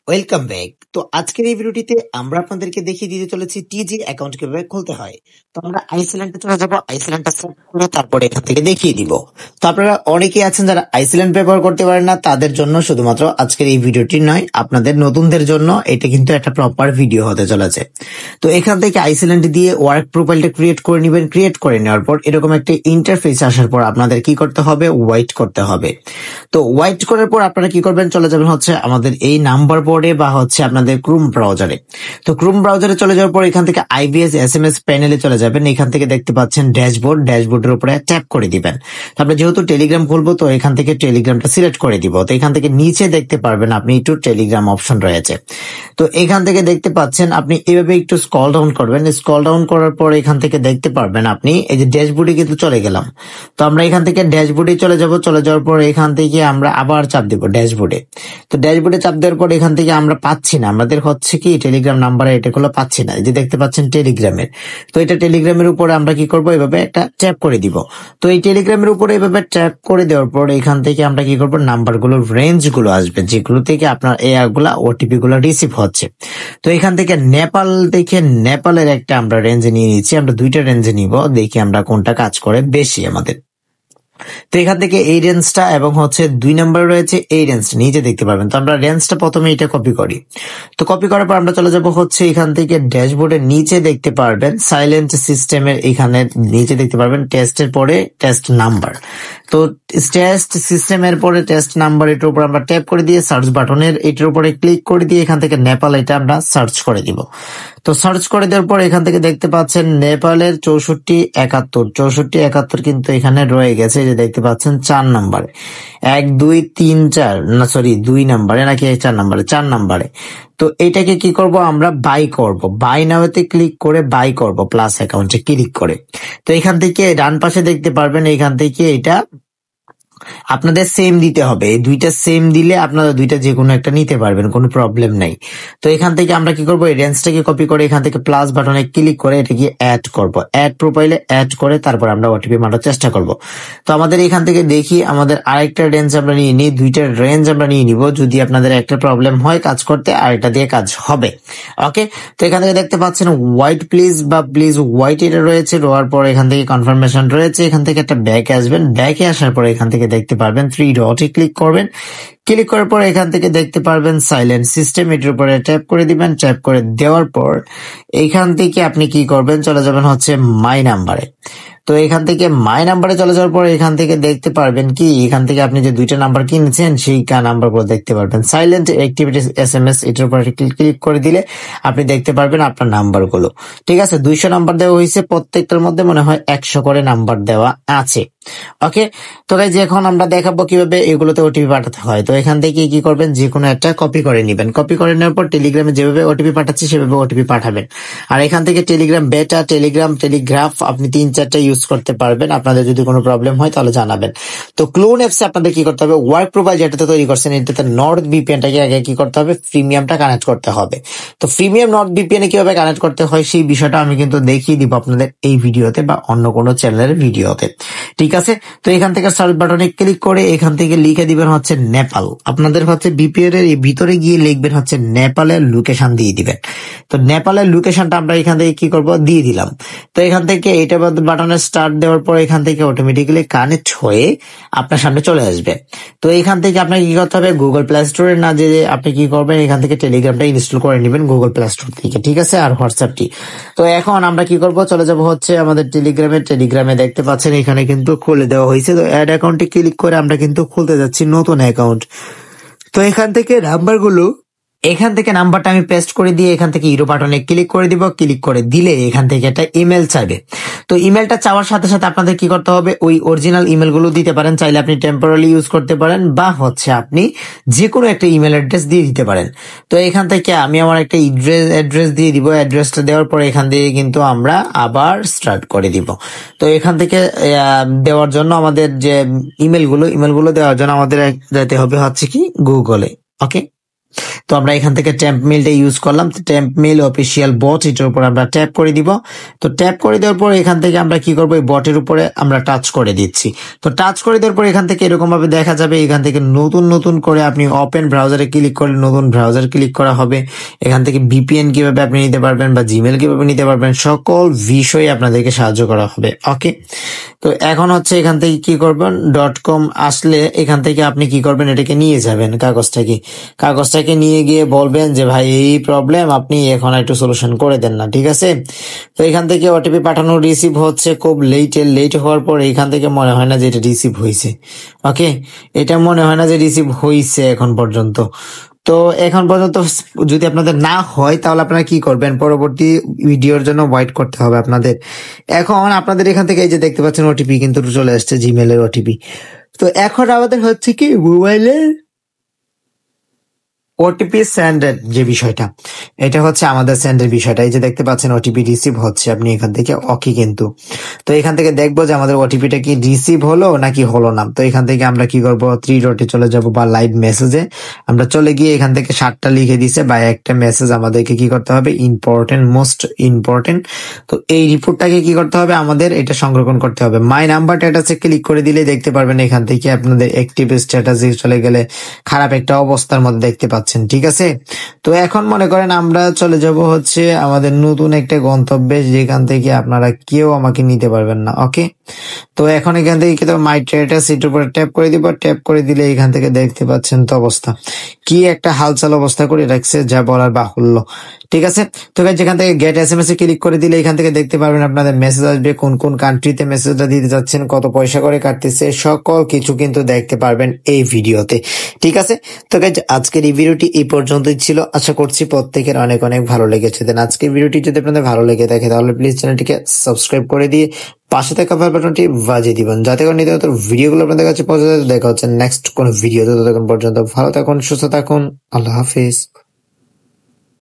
Welcome back. তো আজকের এই ভিডিওটিতে আমরা আপনাদেরকে দেখিয়ে দিতে চলেছি টিজি অ্যাকাউন্ট কিভাবে খুলতে হয়। তো আমরা আইসল্যান্ডে চলে যাবো, আইসল্যান্ডটা সেট করে তারপরে এখান থেকে দেখিয়ে দিব। তো আপনারা অনেকেই আছেন যারা আইসল্যান্ড ব্যবহার করতে পারেন না, তাদের জন্য শুধুমাত্র আজকের এই ভিডিওটি নয়, আপনাদের নতুনদের জন্য এটা কিন্তু একটা প্রপার ভিডিও হতে চলেছে। তো এখান থেকে আইসল্যান্ড দিয়ে ওয়ার্ক প্রোফাইলটা ক্রিয়েট করে নেবেন। ক্রিয়েট করে নেওয়ার পর এরকম একটা ইন্টারফেস আসার পর আপনাদের কি করতে হবে, ওয়াইট করতে হবে। তো ওয়াইট করার পর আপনারা কি করবেন, চলে যাবেন হচ্ছে আমাদের এই নাম্বার বোর্ডে বা হচ্ছে আপনাদের ক্রোম ব্রাউজারে। তো ক্রোম ব্রাউজারে চলে যাওয়ার পর এখান থেকে আইবিএস এসএমএস প্যানেলে চলে যাবেন। এখান থেকে দেখতে পাচ্ছেন ড্যাশবোর্ড, ড্যাশবোর্ডের উপরে ট্যাপ করে দিবেন। তারপরে যেহেতু টেলিগ্রাম খুলবো তো এখান থেকে টেলিগ্রামটা সিলেক্ট করে দিব। তো এখান থেকে নিচে দেখতে পারবেন আপনি একটু টেলিগ্রাম অপশন রয়েছে। তো এখান থেকে দেখতে পাচ্ছেন আপনি এভাবে একটু স্ক্রল ডাউন করবেন। স্ক্রল ডাউন করার পর এখান থেকে দেখতে পারবেন আপনি এই যে ড্যাশবোর্ডে কিন্তু চলে গেলাম। তো আমরা এখান থেকে ড্যাশবোর্ডে চলে যাব। চলে যাওয়ার পর এখান থেকে আমরা আবার চাপ দিব ড্যাশবোর্ডে। তো ড্যাশবোর্ডে চাপ দেওয়ার পর এখান থেকে আমরা পাচ্ছি না, আমাদের হচ্ছে কি টেলিগ্রাম নাম্বারে এটা গুলো পাচ্ছি না। এই যে দেখতে পাচ্ছেন টেলিগ্রামের, তো এটা টেলিগ্রামের উপরে আমরা কি করব, এভাবে একটা ট্যাপ করে দিব। তো এই টেলিগ্রামের উপরে এভাবে ট্যাপ করে দেওয়ার পর এখান থেকে আমরা কি করব, নাম্বার গুলোর রেঞ্জ গুলো আসবে যেগুলো থেকে আপনার এগুলা ওটিপি গুলো রিসিভ হচ্ছে। তো এখান থেকে নেপাল দেখে নেপালের একটা আমরা রেঞ্জ নিয়ে নিচ্ছি। আমরা দুইটা রেঞ্জে নিব, দেখি আমরা কোনটা কাজ করে বেশি আমাদের। তো এখান থেকে এই রেঞ্জটা এবং হচ্ছে 2 নাম্বার রয়েছে এই রেঞ্জটা নিচে দেখতে পারবেন। তো আমরা রেঞ্জটা প্রথমে এটা কপি করি। তো কপি করার পর আমরা চলে যাব হচ্ছে এখান থেকে ড্যাশবোর্ডের নিচে দেখতে পারবেন সাইলেন্ট সিস্টেমের, এখানে নিচে দেখতে পারবেন টেস্টের পরে টেস্ট নাম্বার। তো টেস্ট সিস্টেমের পরে টেস্ট নাম্বার, এটার উপর আমরা ট্যাপ করে দিয়ে সার্চ বাটনের এটার উপরে ক্লিক করে দিয়ে এখান থেকে নেপাল এটা আমরা সার্চ করে দিব। তো সার্চ করে দেওয়ার পর এখান থেকে দেখতে পাচ্ছেন নেপালের 6471 কিন্তু এখানে রয়ে গেছে, যে দেখতে পাচ্ছেন 4 নাম্বারে 1 2 3 4 না সরি 2 নাম্বারে নাকি 4 নাম্বারে 4 নাম্বারে। তো এটাকে কি করব, আমরা বাই করব। বাই নাওতে ক্লিক করে বাই করব, প্লাস অ্যাকাউন্টে ক্লিক করে। তো এখান থেকে ডান পাশে দেখতে পারবেন এখান থেকে এটা আপনাদের সেম দিতে হবে। এই দুইটা সেম দিলে আপনারা দুইটা যে কোনো একটা নিতে পারবেন, কোনো প্রবলেম নাই। তো এখান থেকে আমরা কি করব, এই রেঞ্জটাকে কপি করে এখান থেকে প্লাস বাটনে ক্লিক করে এটাকে অ্যাড করব। অ্যাড প্রোফাইলে অ্যাড করে তারপর আমরা ওটিপি মারার চেষ্টা করব। তো আমাদের এখান থেকে দেখি আমাদের আরেকটা রেঞ্জ আমরা নিয়ে নিই, দুইটা রেঞ্জ আমরা নিয়ে নিব। যদি আপনাদের একটা প্রবলেম হয় কাজ করতে, আরেকটা দিয়ে কাজ হবে। ওকে, তো এখান থেকে দেখতে পাচ্ছেন হোয়াইট প্লিজ বা প্লিজ হোয়াইট এটা রয়েছে। রোয়ার পর এখান থেকে কনফার্মেশন রয়েছে। এখান থেকে একটা ব্যাকে আসবেন। ব্যাকে আসার পর এখান থেকে দেখতে পারবেন 3 ডটে ক্লিক করবেন। ক্লিক করার পর এখান থেকে দেখতে পারবেন সাইলেন্ট সিস্টেম, এটার উপরে ট্যাপ করে দিবেন। ট্যাপ করে দেওয়ার পর এখান থেকে আপনি কি করবেন, চলে যাবেন হচ্ছে মাই নাম্বারে। তো এখান থেকে মাই নাম্বারে চলে যাওয়ার পর এখান থেকে দেখতে পারবেন কি, এখান থেকে আপনি যে দুইটা নাম্বার কিনেছেন সেই নাম্বার গুলো দেখতে পারবেন। সাইলেন্ট অ্যাক্টিভিটি এসএমএস এটার উপরে ক্লিক করে দিলে আপনি দেখতে পারবেন আপনার নাম্বার গুলো। ঠিক আছে, 200 নাম্বার দেওয়া হয়েছে, প্রত্যেকটার মধ্যে মনে হয় 100 করে নাম্বার দেওয়া আছে। ওকে, তো গাইজ এখন আমরা দেখাবো কিভাবে এগুলোতে ওটিপি পাঠাতে হয়। তো এখান থেকে কি করবেন, যে কোনো একটা কপি করে নেবেন। কপি করে নেওয়ার পর টেলিগ্রামে যেভাবে ওটিপি পাঠাচ্ছি সেভাবে ওটিপি পাঠাবেন। আর এখান থেকে টেলিগ্রাম বেটা, টেলিগ্রাম, টেলিগ্রাফ আপনি 3-4টা ইউজ করতে পারবেন। আপনাদের যদি কোনো প্রবলেম হয় তাহলে জানাবেন। তো ক্লোন অ্যাপসে আপনাদের কি করতে হবে, ওয়ার্ক প্রোফাইল যেটাতে তৈরি করছেন এটাতে নর্থ ভিপিএনটাকে আগে কি করতে হবে, প্রিমিয়ামটা কানেক্ট করতে হবে। তো প্রিমিয়াম নর্থ ভিপিএন এ কিভাবে কানেক্ট করতে হয় সেই বিষয়টা আমি কিন্তু দেখিয়ে দিব আপনাদের এই ভিডিওতে বা অন্য কোনো চ্যানেলের ভিডিওতে। ঠিক আছে, তো এখান থেকে সার্চ বাটনে ক্লিক করে এখান থেকে লিখে দিবেন হচ্ছে নেপাল। আপনাদের হচ্ছে বিপিএল এর ভিতরে গিয়ে লিখবেন হচ্ছে নেপালের লোকেশন দিয়ে দিবেন। তো নেপালের লোকেশনটা আমরা এখান থেকে কি করব, দিয়ে দিলাম। তো এখান থেকে এটা বাটনে স্টার্ট দেওয়ার পর এখান থেকে অটোমেটিক্যালি কানেক্ট হয়ে আপনার সামনে চলে আসবে। তো এখান থেকে আপনাকে কি করতে হবে, গুগল প্লে স্টোরে না যে আপনি কি করবেন, এখান থেকে টেলিগ্রামটা ইনস্টল করে নেবেন গুগল প্লে স্টোর থেকে। ঠিক আছে, আর হোয়াটসঅ্যাপটি। তো এখন আমরা কি করব, চলে যাব হচ্ছে আমাদের টেলিগ্রামে দেখতে পাচ্ছেন এখানে কিন্তু খুলে দেওয়া হয়েছে। তো অ্যাড অ্যাকাউন্টে ক্লিক করে আমরা কিন্তু খুলতে যাচ্ছি নতুন অ্যাকাউন্ট। তো এখান থেকে নাম্বারটা আমি পেস্ট করে দিয়ে এখান থেকে ইরো বাটনে ক্লিক করে দিব। ক্লিক করে দিলে এখান থেকে একটা ইমেল চাইবে। তো ইমেলটা চাওয়ার সাথে সাথে আপনাদের কি করতে হবে, ওই অরিজিনাল ইমেল গুলো দিতে পারেন। চাইলে আপনি টেম্পোরারি ইউজ করতে পারেন বা হচ্ছে আপনি যে কোনো একটা ইমেল অ্যাড্রেস দিয়ে দিতে পারেন। তো এখান থেকে আমি আমার একটা অ্যাড্রেস দিয়ে দিব। অ্যাড্রেসটা দেওয়ার পরে এখান থেকে কিন্তু আমরা আবার স্টার্ট করে দিব। তো এখান থেকে দেওয়ার জন্য আমাদের যে ইমেলগুলো দেওয়ার জন্য আমাদের যেতে হবে হচ্ছে কি গুগলে। ওকে, তো আমরা এখান থেকে ট্যাম্প মেলটা ইউজ করলাম, ট্যাম্প মেল অফিসিয়াল বট, এটার উপর আমরা ট্যাপ করে দিব। তো ট্যাপ করে দেওয়ার পর এখান থেকে আমরা কি করবো, এই বটের উপরে আমরা টাচ করে দিচ্ছি। তো টাচ করে দেওয়ার পর এখান থেকে এরকম ভাবে দেখা যাবে, এখান থেকে নতুন নতুন করে আপনি ওপেন ব্রাউজারে ক্লিক করলে নতুন ব্রাউজার ক্লিক করা হবে। এখান থেকে ভিপিএন কিভাবে আপনি নিতে পারবেন বা জিমেল কিভাবে নিতে পারবেন, সকল বিষয়ে আপনাদেরকে সাহায্য করা হবে। ওকে, তো এখন হচ্ছে এখান থেকে কি করবেন, .com আসলে এখান থেকে আপনি কি করবেন, এটাকে নিয়ে যাবেন কাগজটাকে নিয়ে গিয়ে বলবেন যে ভাই এই প্রবলেম, আপনি এখন একটু সলিউশন করে দেন না, ঠিক আছে। তো এখান থেকে ওটিপি পাঠানো রিসিভ হচ্ছে খুব লেট হওয়ার পর এখান থেকে মনে হয় না যে এটা রিসিভ হয়েছে। ওকে, এটা মনে হয় না যে রিসিভ হয়েছে এখন পর্যন্ত। তো এখন পর্যন্ত যদি আপনাদের না হয় তাহলে আপনারা কি করবেন, পরবর্তী ভিডিওর জন্য ওয়েট করতে হবে আপনাদের। এখন আপনাদের এখান থেকে এই যে দেখতে পাচ্ছেন ওটিপি কিন্তু চলে আসছে, জিমেলের ওটিপি। তো এখন আমাদের হচ্ছে কি মোবাইলের ওটিপি সেন্ডের যে বিষয়টা, এটা হচ্ছে আমাদের সেন্ডের বিষয়টা। এই যে দেখতে পাচ্ছেন ওটিপি রিসিভ হচ্ছে, আপনি এখান থেকে ওকে কিন্তু। তো এখান থেকে দেখবো যে আমাদের ওটিপিটা কি রিসিভ হলো নাকি হলো না। তো এখান থেকে আমরা কি করবো, 3 ডটে চলে যাব বা লাইভ মেসেজে আমরা চলে গিয়ে এখান থেকে 7টা লিখে দিছে বা একটা মেসেজ আমাদেরকে কি করতে হবে, ইম্পর্টেন্ট, মোস্ট ইম্পর্টেন্ট। তো এই রিপোর্টটাকে কি করতে হবে, আমাদের এটা সংরক্ষণ করতে হবে। মাই নাম্বার স্ট্যাটাসে ক্লিক করে দিলে দেখতে পারবেন এখান থেকে আপনাদের অ্যাক্টিভ স্ট্যাটাসে চলে গেলে খারাপ একটা অবস্থার মধ্যে দেখতে পাচ্ছেন, ঠিক আছে। তো এখন মনে করেন আমরা চলে যাব হচ্ছে আমাদের নতুন একটা গন্তব্যে, যেখান থেকে আপনারা কেউ আমাকে নিতে পারবেন না। ওকে, তো এখন এখান থেকে কি মাই স্ট্যাটাস এটার উপরে ট্যাপ করে দিব। ট্যাপ করে দিলে এখান থেকে দেখতে পাচ্ছেন তো অবস্থা, কি একটা হালচাল অবস্থা করে রাখছে যা বলার বাহুল্য, ঠিক আছে। তো যেখান থেকে গেট SMS এ ক্লিক করে দিলে এখান থেকে দেখতে পারবেন আপনাদের মেসেজ আসবে, কোন কোন কান্ট্রিতে মেসেজটা দিতে যাচ্ছেন, কত পয়সা করে কাটতেছে, সকল কিছু কিন্তু দেখতে পারবেন এই ভিডিওতে, ঠিক আছে। তো আজকের এই ভিডিওটি এই পর্যন্তই ছিল, আশা করছি প্রত্যেকের অনেক অনেক ভালো লেগেছে। দেন আজকের ভিডিওটি যদি আপনাদের ভালো লেগে থাকে তাহলে প্লিজ চ্যানেলটিকে সাবস্ক্রাইব করে দিয়ে পাশে থাকা বেল বাটনটি বাজিয়ে দিবেন, যাতে করে নিত্য নতুন ভিডিওগুলো আপনাদের কাছে পৌঁছে যায়। দেখা হচ্ছে নেক্সট কোন ভিডিওতে, ততক্ষণ পর্যন্ত ভালো থাকুন, সুস্থ থাকুন, আল্লাহ হাফিজ।